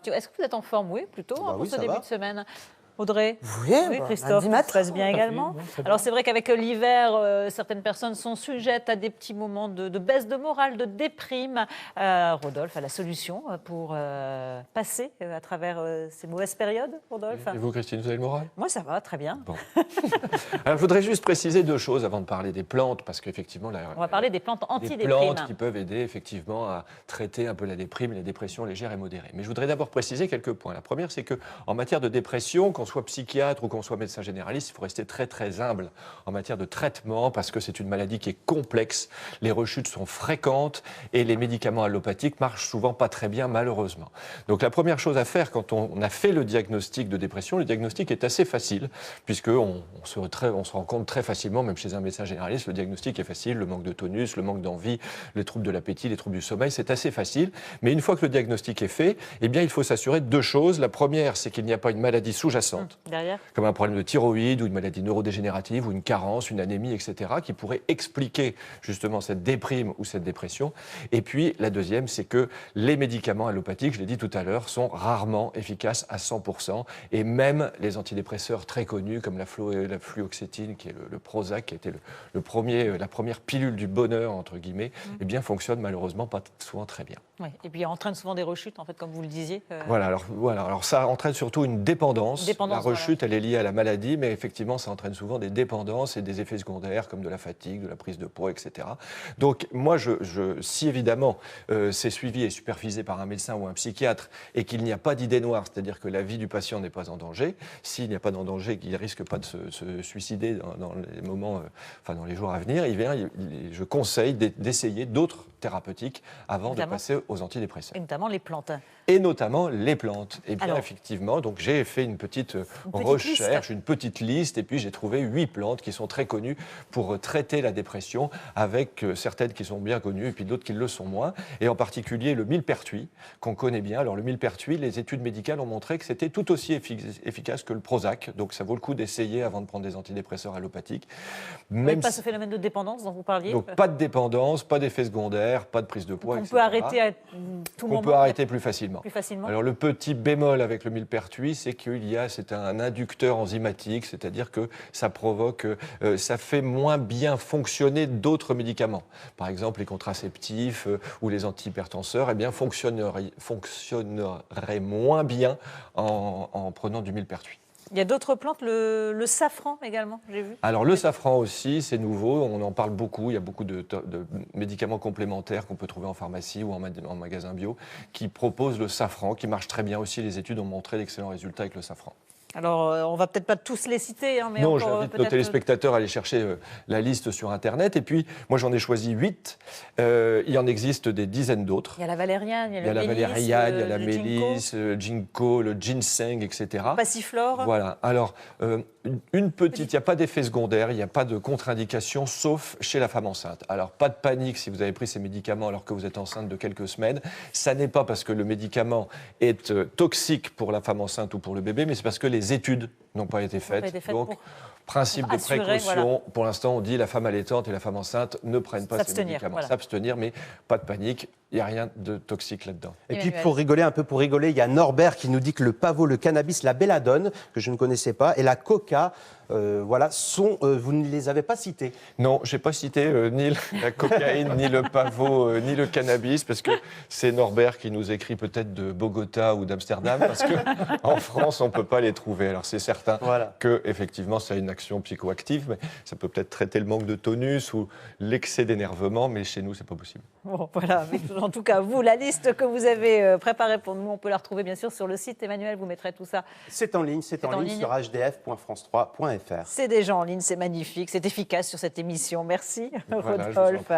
Est-ce que vous êtes en forme? Oui, plutôt, Bah pour oui, ce ça début va. de semaine. Audrey? Oui, Christophe, lundi matin. ça se passe bien également. Oui, Alors c'est vrai qu'avec l'hiver, certaines personnes sont sujettes à des petits moments de baisse de morale, de déprime. Rodolphe a la solution pour passer à travers ces mauvaises périodes, Rodolphe? Et vous, Christine, vous avez le moral? Moi, ça va, très bien. Bon. Alors, je voudrais juste préciser deux choses avant de parler des plantes, parce qu'effectivement, On va parler des plantes des antidéprimes. plantes qui peuvent aider effectivement à traiter un peu la déprime et la dépression légère et modérée. Mais je voudrais d'abord préciser quelques points. La première, c'est qu'en matière de dépression, qu'on soit psychiatre ou qu'on soit médecin généraliste, il faut rester très très humble en matière de traitement parce que c'est une maladie qui est complexe, les rechutes sont fréquentes et les médicaments allopathiques marchent souvent pas très bien malheureusement. Donc la première chose à faire quand on a fait le diagnostic de dépression, le diagnostic est assez facile puisqu'on se rend compte très facilement, même chez un médecin généraliste, le diagnostic est facile, le manque de tonus, le manque d'envie, les troubles de l'appétit, les troubles du sommeil, c'est assez facile. Mais une fois que le diagnostic est fait, eh bien, il faut s'assurer de deux choses. La première, c'est qu'il n'y a pas une maladie sous-jacente, Derrière. comme un problème de thyroïde ou une maladie neurodégénérative ou une carence, une anémie, etc., qui pourrait expliquer justement cette déprime ou cette dépression. Et puis, la deuxième, c'est que les médicaments allopathiques, je l'ai dit tout à l'heure, sont rarement efficaces à 100%. Et même les antidépresseurs très connus, comme la fluoxétine, qui est le Prozac, qui a été la première pilule du bonheur, entre guillemets, eh bien, fonctionnent malheureusement pas souvent très bien. Oui. Et puis, entraîne souvent des rechutes, en fait, comme vous le disiez. Voilà, alors ça entraîne surtout une dépendance. La rechute, voilà. elle est liée à la maladie, mais effectivement, ça entraîne souvent des dépendances et des effets secondaires comme de la fatigue, de la prise de poids, etc. Donc moi, si évidemment c'est suivi et supervisé par un médecin ou un psychiatre et qu'il n'y a pas d'idée noire, c'est-à-dire que la vie du patient n'est pas en danger, s'il n'y a pas de danger, qu'il ne risque pas de se suicider dans les moments, dans les jours à venir, je conseille d'essayer d'autres thérapeutiques avant de passer aux antidépresseurs. Et notamment les plantes. Et notamment les plantes. Et bien Alors, effectivement, donc j'ai fait une petite recherche, une petite liste, et puis j'ai trouvé 8 plantes qui sont très connues pour traiter la dépression, avec certaines qui sont bien connues et puis d'autres qui le sont moins. Et en particulier le millepertuis, qu'on connaît bien. Alors le millepertuis, les études médicales ont montré que c'était tout aussi efficace que le Prozac, donc ça vaut le coup d'essayer avant de prendre des antidépresseurs allopathiques. Même pas ce phénomène de dépendance dont vous parliez. Donc pas de dépendance, pas d'effets secondaires, pas de prise de poids, on etc. peut arrêter à tout moment. On peut arrêter plus facilement. Alors le petit bémol avec le millepertuis, c'est c'est un inducteur enzymatique, c'est-à-dire que ça provoque, ça fait moins bien fonctionner d'autres médicaments. Par exemple, les contraceptifs ou les antihypertenseurs, eh bien fonctionneraient moins bien en prenant du millepertuis. Il y a d'autres plantes, le safran également, j'ai vu. Alors le safran aussi, c'est nouveau, on en parle beaucoup, il y a beaucoup de médicaments complémentaires qu'on peut trouver en pharmacie ou en magasin bio qui proposent le safran, qui marche très bien aussi, les études ont montré d'excellents résultats avec le safran. Alors, on va peut-être pas tous les citer, mais non, j'invite nos téléspectateurs à aller chercher la liste sur Internet. Et puis, moi, j'en ai choisi 8. Il en existe des dizaines d'autres. Il y a la valériane, il y a la valériane, il y a la mélisse, le ginkgo, le ginseng, etc. Passiflore. Voilà. Alors, une petite, il n'y a pas d'effet secondaire, il n'y a pas de contre-indication, sauf chez la femme enceinte. Alors, pas de panique si vous avez pris ces médicaments alors que vous êtes enceinte de quelques semaines. Ça n'est pas parce que le médicament est toxique pour la femme enceinte ou pour le bébé, mais c'est parce que les études n'ont pas été faites. Donc, principe de précaution, pour l'instant, on dit la femme allaitante et la femme enceinte ne prennent pas ces médicaments. S'abstenir, mais pas de panique, il n'y a rien de toxique là-dedans. Et puis, pour rigoler, il y a Norbert qui nous dit que le pavot, le cannabis, la belladone, que je ne connaissais pas, et la coca, vous ne les avez pas cités. Non, je n'ai pas cité ni la cocaïne, ni le pavot, ni le cannabis, parce que c'est Norbert qui nous écrit peut-être de Bogota ou d'Amsterdam, parce qu'en France, on ne peut pas les trouver. Alors c'est certain que effectivement, ça a une action psychoactive, mais ça peut peut-être traiter le manque de tonus ou l'excès d'énervement, mais chez nous, ce n'est pas possible. Bon, voilà, mais en tout cas, vous, la liste que vous avez préparée pour nous, on peut la retrouver bien sûr sur le site. Emmanuel, vous mettrez tout ça. C'est en ligne sur hdf.france3.fr. C'est déjà en ligne, c'est magnifique, c'est efficace sur cette émission. Merci, voilà, Rodolphe.